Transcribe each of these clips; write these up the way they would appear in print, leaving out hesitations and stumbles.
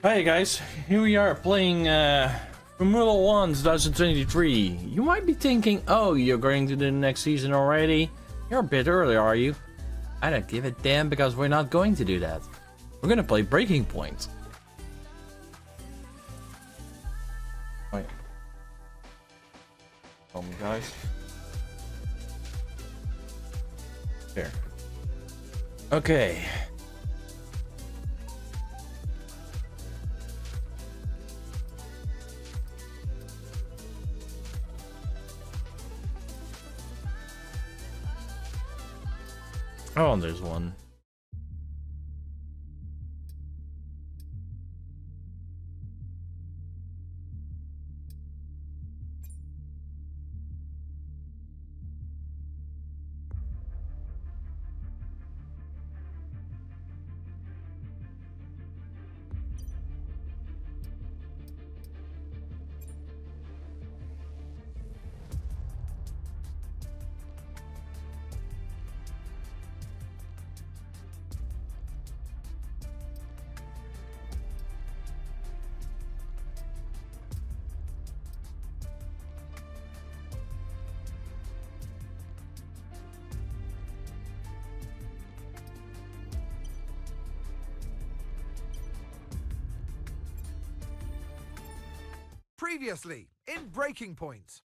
Hey guys, here we are playing Formula 1 2023. You might be thinking, oh, you're going to the next season already? You're a bit early, are you? I don't give a damn because we're not going to do that. We're gonna play Breaking Point. Wait. Tell me guys. There. Okay. Oh, and there's one. Previously, in Breaking Point.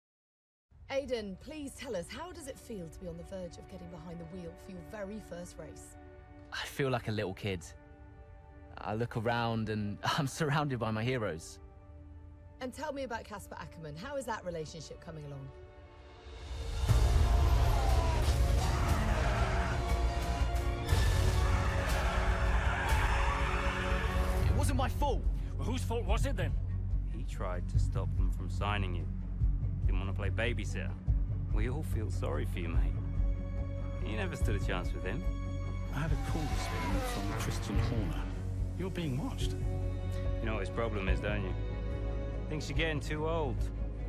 Aiden, please tell us, how does it feel to be on the verge of getting behind the wheel for your very first race? I feel like a little kid. I look around and I'm surrounded by my heroes. And tell me about Casper Ackerman. How is that relationship coming along? It wasn't my fault. Well, whose fault was it then? He tried to stop them from signing you. Didn't want to play babysitter. We all feel sorry for you, mate. You never stood a chance with him. I had a call this morning from Tristan Horner. You're being watched. You know what his problem is, don't you? Thinks you're getting too old.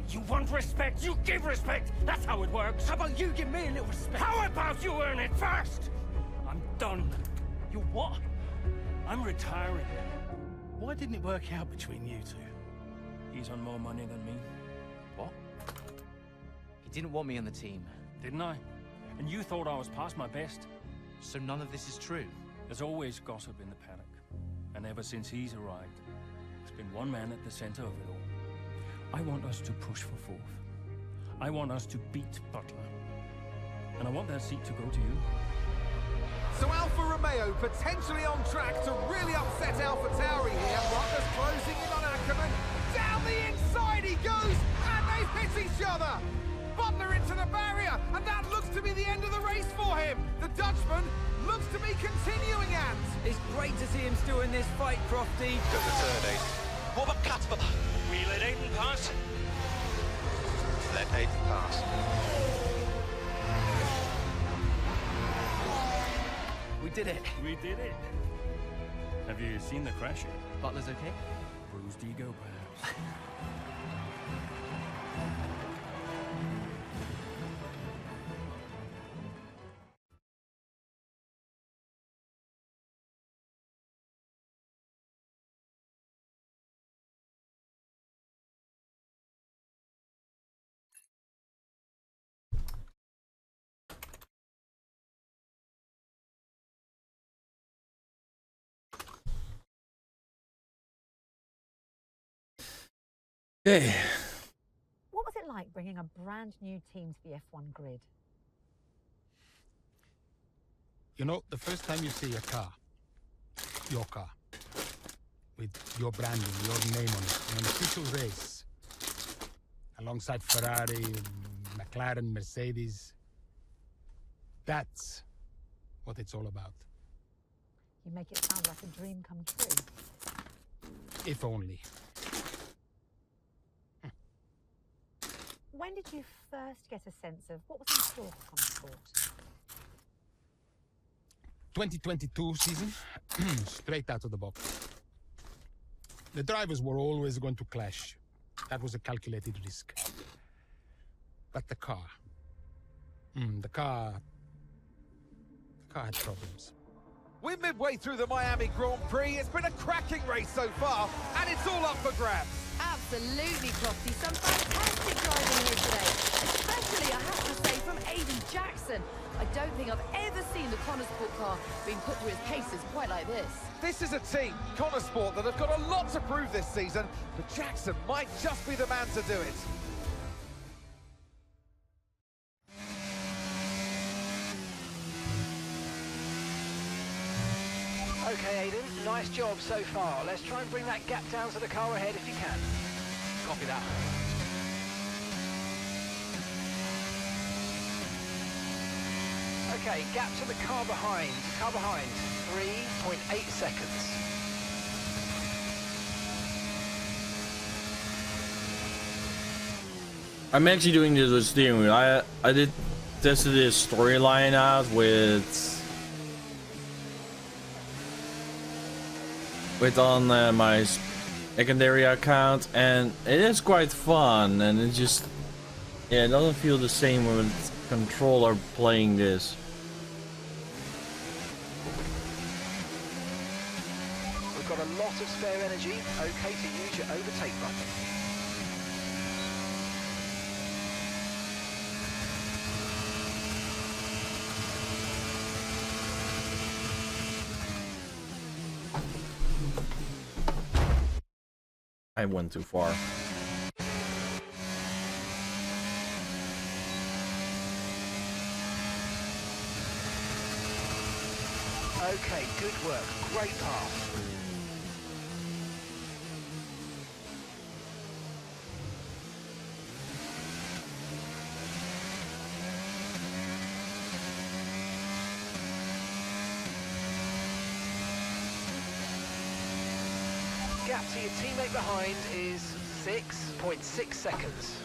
You want respect, you give respect! That's how it works! How about you give me a little respect? How about you earn it first? I'm done. You what? I'm retiring. Why didn't it work out between you two? He's on more money than me. What? He didn't want me on the team. Didn't I? And you thought I was past my best? So none of this is true? There's always gossip in the paddock. And ever since he's arrived, there's been one man at the center of it all. I want us to push for fourth. I want us to beat Butler. And I want that seat to go to you. So Alfa Romeo potentially on track to really upset AlphaTauri here. Butler's closing in on Ackerman. Down the inside he goes, and they've hit each other. Butler into the barrier, and that looks to be the end of the race for him. The Dutchman looks to be continuing and... It's great to see him still in this fight, Crofty. Good return, Aiden. What about Casper? We let Aiden pass. Let Aiden pass. We did it. We did it. Have you seen the crash yet? Butler's okay? Bruised ego, perhaps. Okay. What was it like bringing a brand new team to the F1 grid? You know, the first time you see a car, your car, with your branding, your name on it, in an official race, alongside Ferrari, McLaren, Mercedes, that's what it's all about. You make it sound like a dream come true. If only. When did you first get a sense of what was in store for Consport? 2022 season, straight out of the box. The drivers were always going to clash. That was a calculated risk. But the car... the car had problems. We're midway through the Miami Grand Prix. It's been a cracking race so far, and it's all up for grabs. Absolutely, Crofty. Some fantastic driving here today. Especially, I have to say, from Aiden Jackson. I don't think I've ever seen the Connor Sport car being put through its paces quite like this. This is a team, Connor Sport, that have got a lot to prove this season, but Jackson might just be the man to do it. Okay, Aiden, nice job so far. Let's try and bring that gap down to the car ahead if you can. Copy that. Okay, gap to the car behind. Car behind, 3.8 seconds. I'm actually doing this with steering wheel. I did tested this storyline out with on my secondary account, and it is quite fun, and it just, yeah, it doesn't feel the same with controller playing this. We've got a lot of spare energy. Okay to use your overtake button. I went too far. Okay, good work. Great pass. Gap to your teammate behind is 6.6 seconds.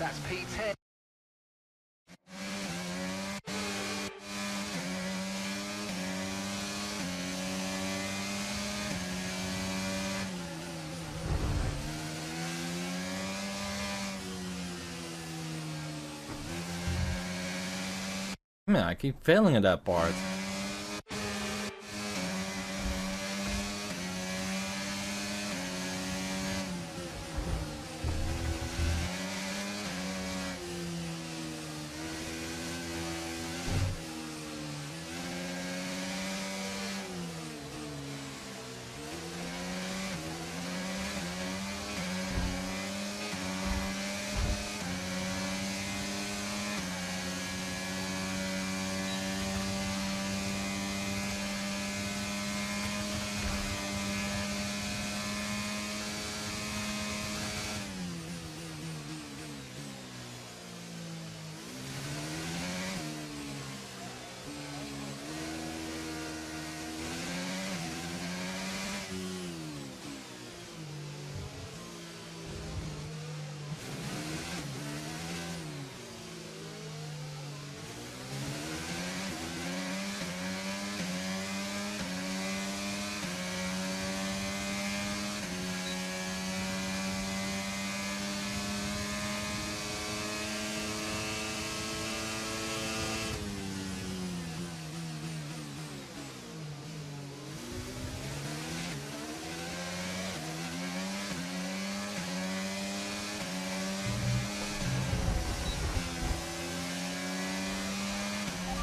That's P10. Man, I keep failing at that part.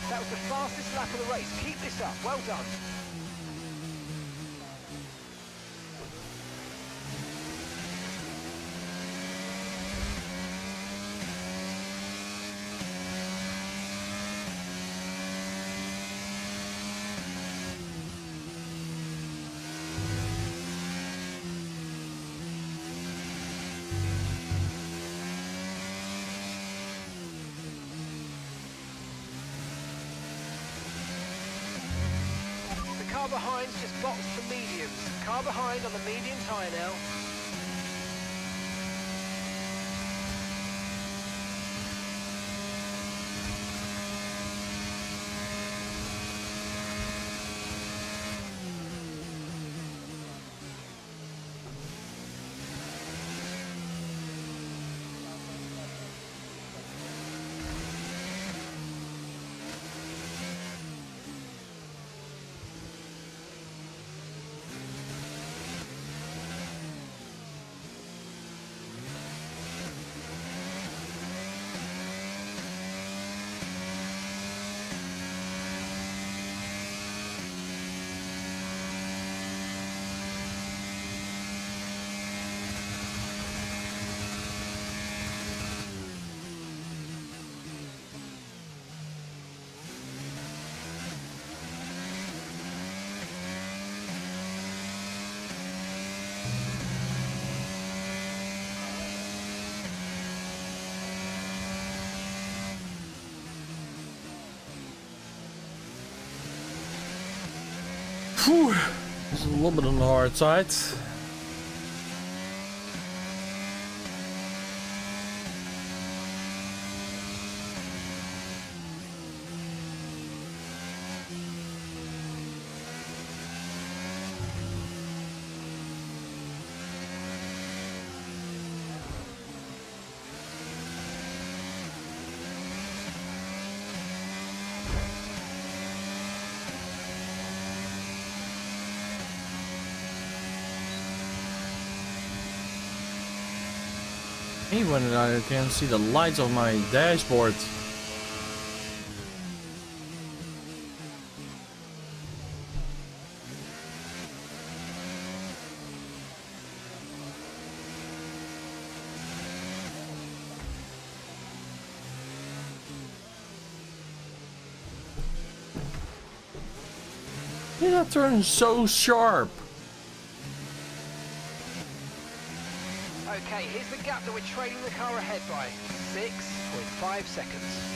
That was the fastest lap of the race. Keep this up. Well done. Car behind's just boxed for mediums. Car behind on the medium tyre now. Whew. This is a little bit on the hard side. When I can see the lights of my dashboard. Yeah, that turns so sharp. Okay, here's the gap that we're trailing the car ahead by. 6.5 seconds.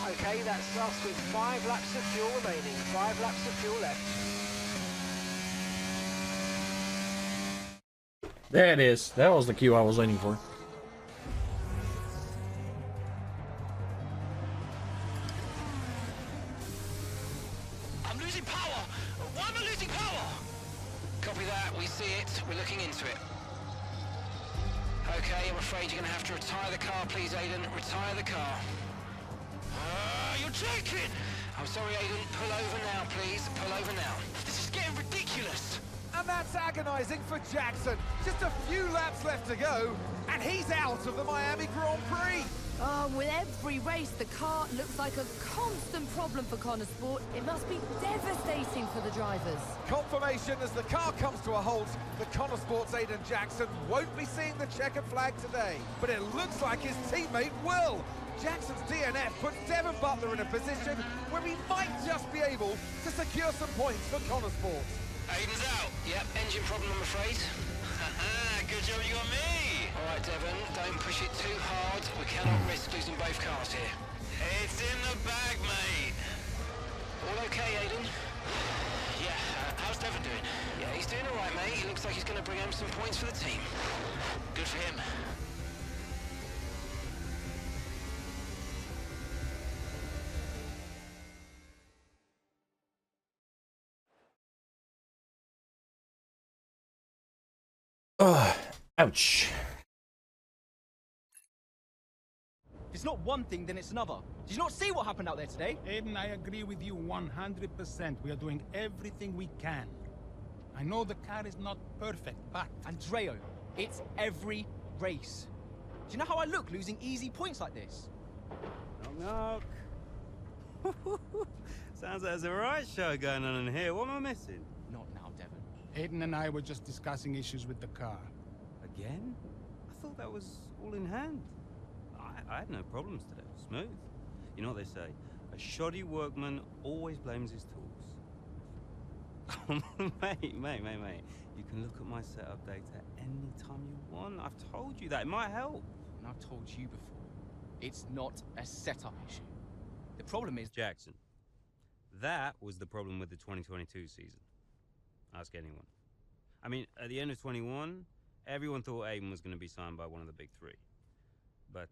Okay, that's us with 5 laps of fuel remaining. 5 laps of fuel left. There it is. That was the cue I was waiting for. I'm losing power! Why am I losing power? Copy that, we see it. We're looking into it. Okay, I'm afraid you're going to have to retire the car, please, Aiden. Retire the car. You're joking! I'm sorry, Aiden. Pull over now, please. Pull over now. This is getting ridiculous. And that's agonising for Jackson. Just a few laps left to go, and he's out of the Miami Grand Prix. With every race, the car looks like a constant problem for Connor Sport. It must be devastating for the drivers. Confirmation as the car comes to a halt. The Connor Sport's Aiden Jackson won't be seeing the checkered flag today, but it looks like his teammate will. Jackson's DNF puts Devon Butler in a position where he might just be able to secure some points for Connor Sport. Aiden's out. Yep, engine problem, I'm afraid. Good job you got me. All right, Devon, don't push it too hard. We cannot risk losing both cars here. It's in the bag, mate. All okay, Aiden? Yeah, how's Devon doing? Yeah, he's doing all right, mate. He looks like he's going to bring home some points for the team. Good for him. Ouch. If it's not one thing, then it's another. Did you not see what happened out there today? Aiden, I agree with you 100%. We are doing everything we can. I know the car is not perfect, but... Andreo, it's every race. Do you know how I look losing easy points like this? Knock, knock. Sounds like there's a riot show going on in here. What am I missing? Not now, Devon. Aiden and I were just discussing issues with the car. Again? I thought that was all in hand. I had no problems today. Smooth. You know what they say? A shoddy workman always blames his tools. mate. You can look at my setup data anytime you want. I've told you that. It might help. And I've told you before, it's not a setup issue. The problem is... Jackson, that was the problem with the 2022 season. Ask anyone. I mean, at the end of 21, everyone thought Aiden was going to be signed by one of the big three. But,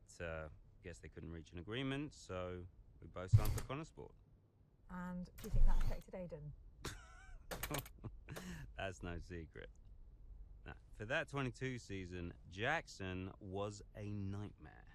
guess they couldn't reach an agreement, so we both signed for Connorsport. And do you think that affected Aiden? That's no secret. Now, for that 22 season, Jackson was a nightmare.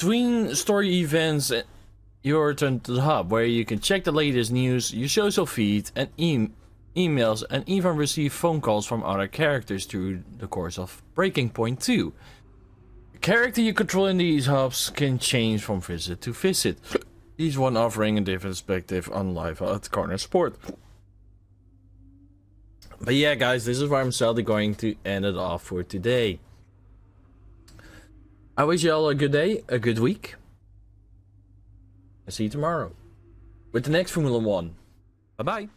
Between story events, you return to the hub where you can check the latest news, your social feed, and emails, and even receive phone calls from other characters through the course of Breaking Point 2. The character you control in these hubs can change from visit to visit, each one offering a different perspective on life at Connorsport. But yeah, guys, this is where I'm sadly going to end it off for today. I wish you all a good day, a good week. I'll see you tomorrow with the next Formula 1. Bye bye.